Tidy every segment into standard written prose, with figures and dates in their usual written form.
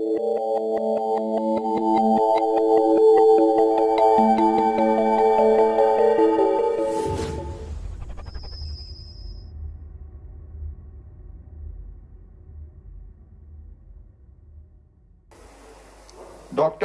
Dr.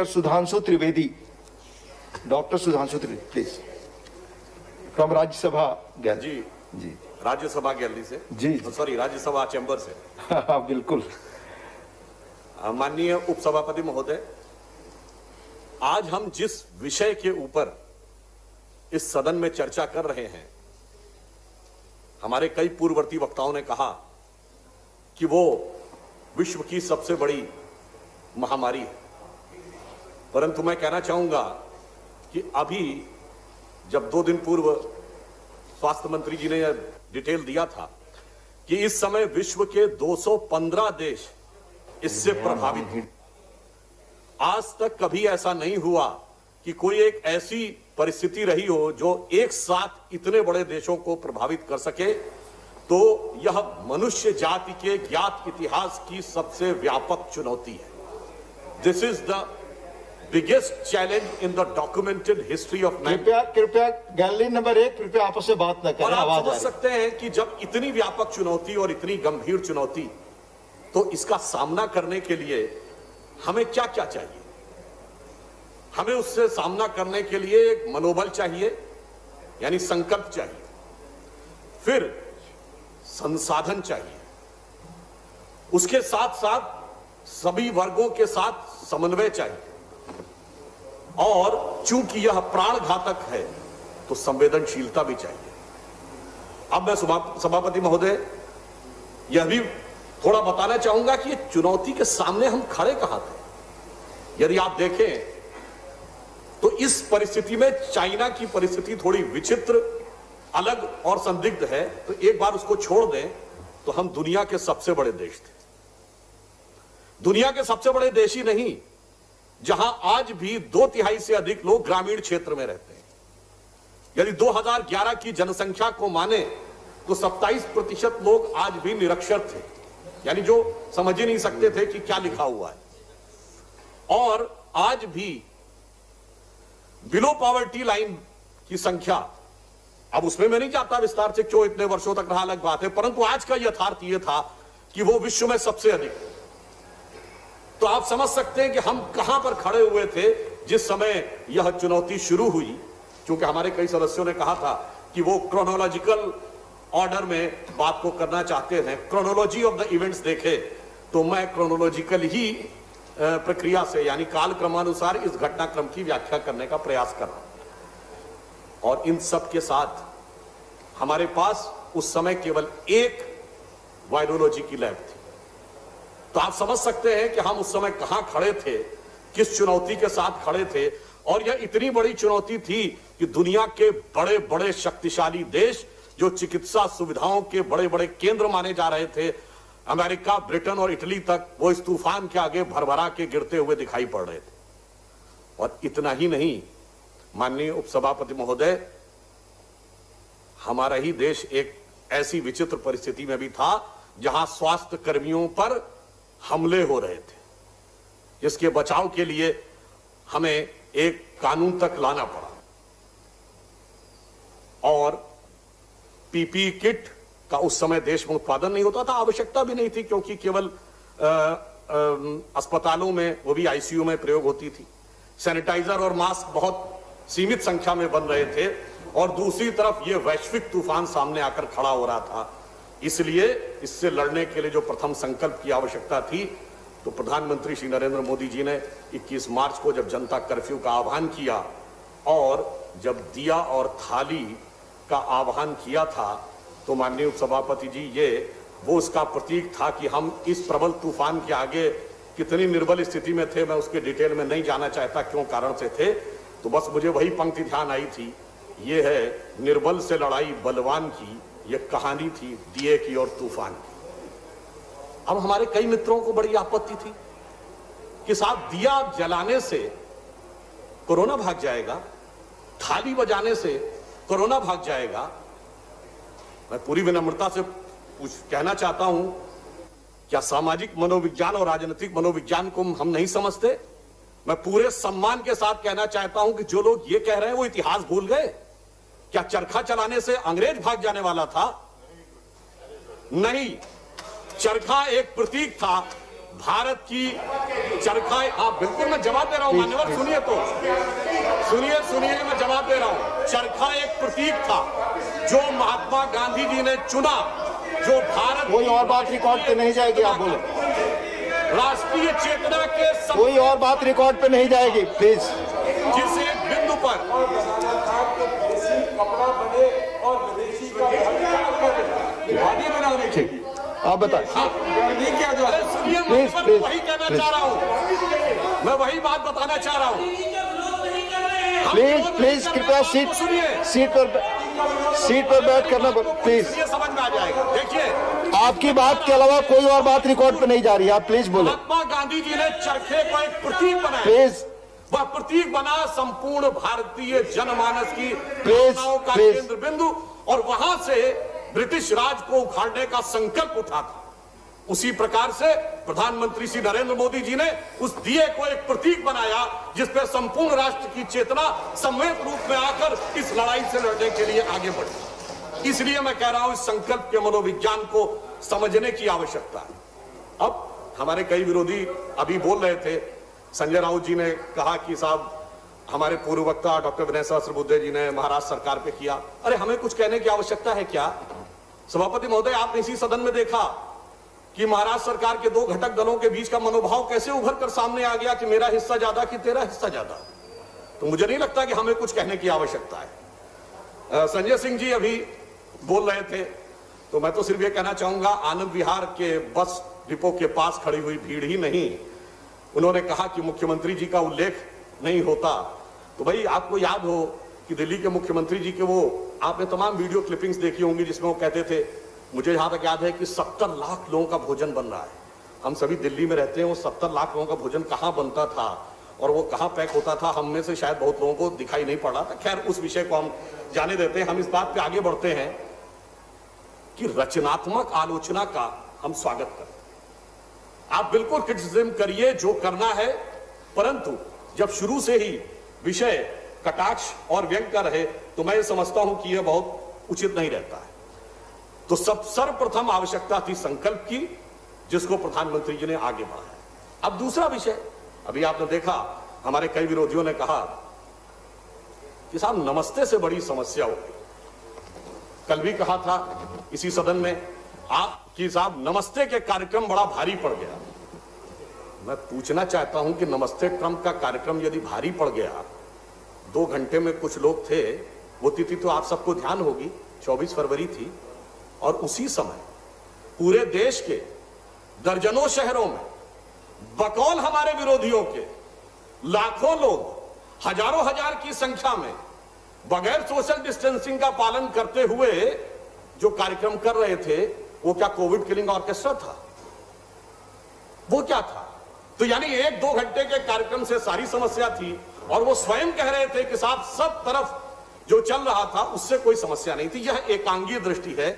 Sudhanshu Trivedi. Dr. Sudhanshu Trivedi, please. From Rajya Sabha Gallery. जी Rajya Sabha gallery से जी sorry Rajya Sabha chamber से बिल्कुल। माननीय उपसभापति महोदय, आज हम जिस विषय के ऊपर इस सदन में चर्चा कर रहे हैं, हमारे कई पूर्ववर्ती वक्ताओं ने कहा कि वो विश्व की सबसे बड़ी महामारी है, परंतु मैं कहना चाहूंगा कि अभी जब 2 दिन पूर्व स्वास्थ्य मंत्री जी ने यह डिटेल दिया था कि इस समय विश्व के 215 देश इससे प्रभावित हैं। आज तक कभी ऐसा नहीं हुआ कि कोई एक ऐसी परिस्थिति रही हो जो एक साथ इतने बड़े देशों को प्रभावित कर सके। तो यह मनुष्य जाति के ज्ञात इतिहास की सबसे व्यापक चुनौती है। This is the biggest challenge in the documented history of man. कृपया गैलरी नंबर 1 कृपया आपस में बात न करें। और आप आवाज समझ सकते हैं कि जब इतनी व्यापक चुनौती और इतनी गंभीर चुनौती, तो इसका सामना करने के लिए हमें क्या क्या चाहिए? हमें उससे सामना करने के लिए एक मनोबल चाहिए, यानी संकल्प चाहिए, फिर संसाधन चाहिए, उसके साथ साथ सभी वर्गों के साथ समन्वय चाहिए, और चूंकि यह प्राण घातक है तो संवेदनशीलता भी चाहिए। अब मैं सभापति महोदय यह भी थोड़ा बताना चाहूंगा कि चुनौती के सामने हम खड़े कहां थे। यदि आप देखें तो इस परिस्थिति में चाइना की परिस्थिति थोड़ी विचित्र, अलग और संदिग्ध है, तो एक बार उसको छोड़ दें तो हम दुनिया के सबसे बड़े देश थे। दुनिया के सबसे बड़े देश ही नहीं, जहां आज भी 2/3 से अधिक लोग ग्रामीण क्षेत्र में रहते हैं। यदि 2011 की जनसंख्या को माने तो 27% लोग आज भी निरक्षर थे, यानी जो समझ ही नहीं सकते थे कि क्या लिखा हुआ है। और आज भी बिलो पॉवर्टी लाइन की संख्या, अब उसमें मैं नहीं जाता विस्तार से क्यों इतने वर्षों तक रहा, अलग बात है, परंतु आज का यथार्थ यह था कि वो विश्व में सबसे अधिक है। तो आप समझ सकते हैं कि हम कहां पर खड़े हुए थे जिस समय यह चुनौती शुरू हुई। क्योंकि हमारे कई सदस्यों ने कहा था कि वो क्रोनोलॉजिकल ऑर्डर में बात को करना चाहते हैं, क्रोनोलॉजी ऑफ द इवेंट्स देखे, तो मैं क्रोनोलॉजिकल ही प्रक्रिया से, यानी काल क्रमानुसार इस घटनाक्रम की व्याख्या करने का प्रयास कर रहा हूं। और इन सब के साथ हमारे पास उस समय केवल एक वायरोलॉजी की लैब थी। तो आप समझ सकते हैं कि हम उस समय कहां खड़े थे, किस चुनौती के साथ खड़े थे। और यह इतनी बड़ी चुनौती थी कि दुनिया के बड़े बड़े शक्तिशाली देश, जो चिकित्सा सुविधाओं के बड़े बड़े केंद्र माने जा रहे थे, अमेरिका, ब्रिटेन और इटली तक, वो इस तूफान के आगे भरभरा के गिरते हुए दिखाई पड़ रहे थे। और इतना ही नहीं, माननीय उपसभापति महोदय, हमारा ही देश एक ऐसी विचित्र परिस्थिति में भी था जहां स्वास्थ्य कर्मियों पर हमले हो रहे थे, जिसके बचाव के लिए हमें एक कानून तक लाना पड़ा। और पीपीई किट का उस समय देश में उत्पादन नहीं होता था, आवश्यकता भी नहीं थी, क्योंकि केवल अस्पतालों में, वो भी आईसीयू में प्रयोग होती थी। सैनिटाइजर और मास्क बहुत सीमित संख्या में बन रहे थे, और दूसरी तरफ ये वैश्विक तूफान सामने आकर खड़ा हो रहा था। इसलिए इससे लड़ने के लिए जो प्रथम संकल्प की आवश्यकता थी, तो प्रधानमंत्री श्री नरेंद्र मोदी जी ने 21 मार्च को जब जनता कर्फ्यू का आह्वान किया, और जब दिया और थाली का आह्वान किया था, तो माननीय उपसभापति जी, ये वो उसका प्रतीक था कि हम इस प्रबल तूफान के आगे कितनी निर्बल स्थिति में थे। मैं उसके डिटेल में नहीं जाना चाहता क्यों कारण से थे, तो बस मुझे वही पंक्ति ध्यान आई थी, ये है निर्बल से लड़ाई बलवान की, ये कहानी थी दिए की और तूफान की। अब हमारे कई मित्रों को बड़ी आपत्ति थी कि साहब, दिया जलाने से कोरोना भाग जाएगा, थाली बजाने से कोरोना भाग जाएगा। मैं पूरी विनम्रता से कहना चाहता हूं क्या सामाजिक मनोविज्ञान और राजनीतिक मनोविज्ञान को हम नहीं समझते? मैं पूरे सम्मान के साथ कहना चाहता हूं कि जो लोग ये कह रहे हैं वो इतिहास भूल गए। क्या चरखा चलाने से अंग्रेज भाग जाने वाला था? नहीं, चरखा एक प्रतीक था भारत की। चरखा, आप बिल्कुल, मैं जवाब दे रहा हूं मान्यवर, सुनिए तो, सुनिए मैं जवाब दे रहा हूं। चरखा एक प्रतीक था जो महात्मा गांधी जी ने चुना, जो भारत, कोई और बात रिकॉर्ड पे नहीं जाएगी, आप बोलो। राष्ट्रीय चेतना के कोई और बात रिकॉर्ड पे नहीं जाएगी, प्लीज। जिस एक बिंदु पर कपड़ा बने और विदेशी का खादी बनाने की, आप बताएं। क्या जो है, सुनिए, प्लीज, मैं वही कहना चाह रहा हूं, मैं वही बात बताना चाह रहा हूं। प्लीज कृपया सीट पर बैठ करना, प्लीज। ये समझ में आ जाएगा। देखिए, आपकी बात के अलावा कोई और बात रिकॉर्ड पे नहीं जा रही है, आप प्लीज बोले। महात्मा गांधी जी ने चरखे को एक प्रतीक बनाया, प्लीज, वह प्रतीक बना संपूर्ण भारतीय जनमानस की प्लीज, भावनाओं का प्लीज। केंद्र बिंदु, और वहां से ब्रिटिश राज को उखाड़ने का संकल्प उठा था। उसी प्रकार से प्रधानमंत्री श्री नरेंद्र मोदी जी ने उस दिए को एक प्रतीक बनाया जिसपे संपूर्ण राष्ट्र की चेतना सम्मिलित रूप में आकर इस लड़ाई से लड़ने के लिए आगे बढ़ी। इसलिए मैं कह रहा हूं, इस संकल्प के मनोविज्ञान को समझने की आवश्यकता है। अब हमारे कई विरोधी अभी बोल रहे थे, संजय राउत जी ने कहा कि साहब हमारे पूर्व वक्ता डॉक्टर विनय सहस्त्रबुद्धे जी ने महाराष्ट्र सरकार पे किया। अरे हमें कुछ कहने की आवश्यकता है क्या? सभापति महोदय, आपने इसी सदन में देखा कि महाराष्ट्र सरकार के दो घटक दलों के बीच का मनोभाव कैसे उभर कर सामने आ गया कि मेरा हिस्सा ज्यादा कि तेरा हिस्सा ज्यादा। तो मुझे नहीं लगता कि हमें कुछ कहने की आवश्यकता है। संजय सिंह जी अभी बोल रहे थे, तो मैं तो सिर्फ ये कहना चाहूंगा, आनंद विहार के बस डिपो के पास खड़ी हुई भीड़ ही नहीं, उन्होंने कहा कि मुख्यमंत्री जी का उल्लेख नहीं होता। तो भाई आपको याद हो कि दिल्ली के मुख्यमंत्री जी के वो, आपने तमाम वीडियो क्लिपिंग्स देखी होंगी जिसमें वो कहते थे, मुझे जहां तक याद है कि 70 लाख लोगों का भोजन बन रहा है। हम सभी दिल्ली में रहते हैं, वो 70 लाख लोगों का भोजन कहां बनता था और वो कहां पैक होता था, हम में से शायद बहुत लोगों को दिखाई नहीं पड़ रहा था। खैर, उस विषय को हम जाने देते हैं। हम इस बात पे आगे बढ़ते हैं कि रचनात्मक आलोचना का हम स्वागत करते हैं। आप बिल्कुल क्रिटिसिज्म करिए, जो करना है, परंतु जब शुरू से ही विषय कटाक्ष और व्यंग का रहे तो मैं समझता हूं कि यह बहुत उचित नहीं रहता है। तो सर्वप्रथम आवश्यकता थी संकल्प की, जिसको प्रधानमंत्री जी ने आगे बढ़ाया। अब दूसरा विषय, अभी आपने देखा हमारे कई विरोधियों ने कहा कि साहब नमस्ते से बड़ी समस्या हो गई। कल भी कहा था इसी सदन में आप कि साहब नमस्ते के कार्यक्रम बड़ा भारी पड़ गया। मैं पूछना चाहता हूं कि नमस्ते ट्रंप का कार्यक्रम यदि भारी पड़ गया, 2 घंटे में कुछ लोग थे, वो तिथि तो आप सबको ध्यान होगी, 24 फरवरी थी, और उसी समय पूरे देश के दर्जनों शहरों में बकौल हमारे विरोधियों के लाखों लोग हजारों हजार की संख्या में बगैर सोशल डिस्टेंसिंग का पालन करते हुए जो कार्यक्रम कर रहे थे, वो क्या कोविड किलिंग ऑर्केस्ट्रा था? वो क्या था? तो यानी 1-2 घंटे के कार्यक्रम से सारी समस्या थी, और वो स्वयं कह रहे थे कि साहब सब तरफ जो चल रहा था उससे कोई समस्या नहीं थी। यह एकांगीय दृष्टि है,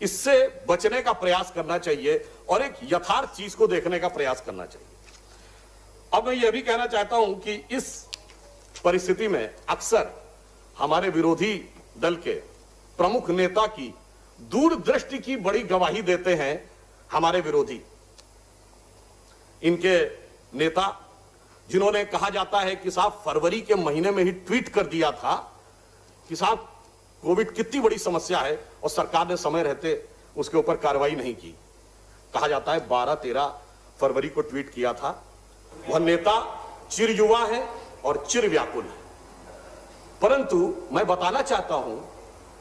इससे बचने का प्रयास करना चाहिए और एक यथार्थ चीज को देखने का प्रयास करना चाहिए। अब मैं यह भी कहना चाहता हूं कि इस परिस्थिति में अक्सर हमारे विरोधी दल के प्रमुख नेता की दूरदृष्टि की बड़ी गवाही देते हैं हमारे विरोधी। इनके नेता जिन्होंने कहा जाता है कि साहब फरवरी के महीने में ही ट्वीट कर दिया था कि साहब कोविड कितनी बड़ी समस्या है और सरकार ने समय रहते उसके ऊपर कार्रवाई नहीं की। कहा जाता है 12-13 फरवरी को ट्वीट किया था। वह नेता चिर युवा है और चिर व्याकुल है, परंतु मैं बताना चाहता हूं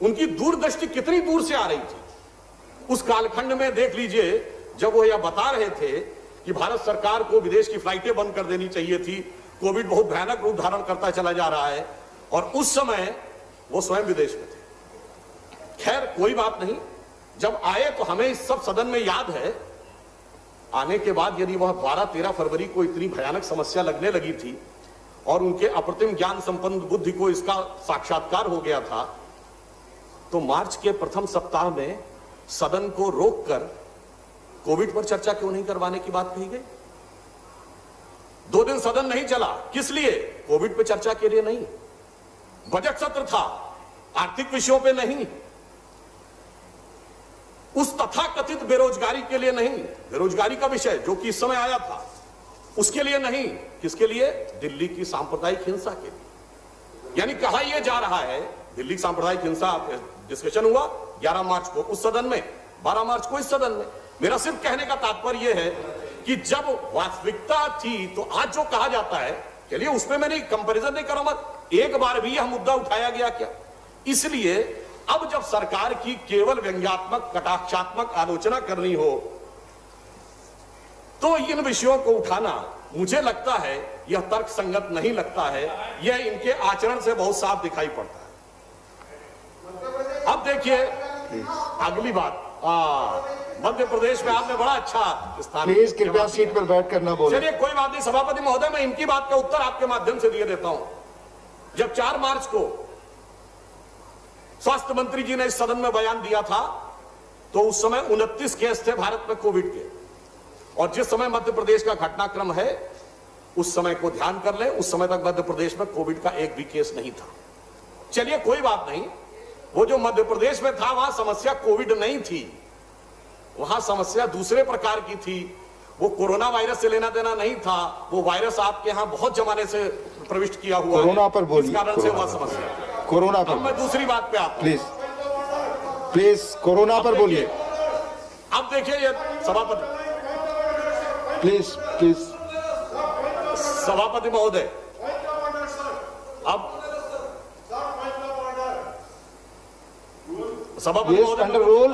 उनकी दूरदृष्टि कितनी दूर से आ रही थी। उस कालखंड में देख लीजिए, जब वो यह बता रहे थे कि भारत सरकार को विदेश की फ्लाइटें बंद कर देनी चाहिए थी, कोविड बहुत भयानक रूप धारण करता चला जा रहा है, और उस समय वो स्वयं विदेश में थे। खैर कोई बात नहीं, जब आए तो हमें इस सब सदन में याद है, आने के बाद यदि वह 12-13 फरवरी को इतनी भयानक समस्या लगने लगी थी और उनके अप्रतिम ज्ञान संपन्न बुद्धि को इसका साक्षात्कार हो गया था, तो मार्च के प्रथम सप्ताह में सदन को रोककर कोविड पर चर्चा क्यों नहीं करवाने की बात कही गई? 2 दिन सदन नहीं चला, किस लिए? कोविड पे चर्चा के लिए नहीं। बजट सत्र था, आर्थिक विषयों पे नहीं। उस तथाकथित बेरोजगारी के लिए नहीं, बेरोजगारी का विषय जो कि इस समय आया था उसके लिए नहीं। किसके लिए? दिल्ली की सांप्रदायिक हिंसा के लिए। यानी कहा यह जा रहा है, दिल्ली की सांप्रदायिक हिंसा डिस्कशन हुआ 11 मार्च को उस सदन में, 12 मार्च को इस सदन में। मेरा सिर्फ कहने का तात्पर्य यह है कि जब वास्तविकता थी तो आज जो कहा जाता है, चलिए उसमें मैं नहीं कंपैरिजन नहीं करूंगा, एक बार भी यह मुद्दा उठाया गया क्या? इसलिए अब जब सरकार की केवल व्यंग्यात्मक कटाक्षात्मक आलोचना करनी हो तो इन विषयों को उठाना मुझे लगता है यह तर्क संगत नहीं लगता है। यह इनके आचरण से बहुत साफ दिखाई पड़ता है। अब देखिए अगली बात, मध्य प्रदेश में आपने बड़ा अच्छा स्थान। प्लीज कृपया सीट पर बैठ कर ना बोले। चलिए कोई बात नहीं सभापति महोदय, मैं इनकी बात का उत्तर आपके माध्यम से दिए देता हूं। जब 4 मार्च को स्वास्थ्य मंत्री जी ने इस सदन में बयान दिया था तो उस समय 29 केस थे भारत में कोविड के, और जिस समय मध्य प्रदेश का घटनाक्रम है उस समय को ध्यान कर लें, उस समय तक मध्य प्रदेश में कोविड का एक भी केस नहीं था। चलिए कोई बात नहीं, वो जो मध्य प्रदेश में था वहां समस्या कोविड नहीं थी, वहां समस्या दूसरे प्रकार की थी। वो कोरोना वायरस से लेना देना नहीं था, वो वायरस आपके यहां बहुत जमाने से प्रविष्ट किया हुआ कोरोना है, पर बोलिए। इस कारण से हुआ समस्या। कोरोना पर अब मैं दूसरी बात पे आता हूं। प्लीज कोरोना पर बोलिए। अब देखिए ये सभापति, प्लीज सभापति महोदय, अब सभापति Yes, महोदय under rule.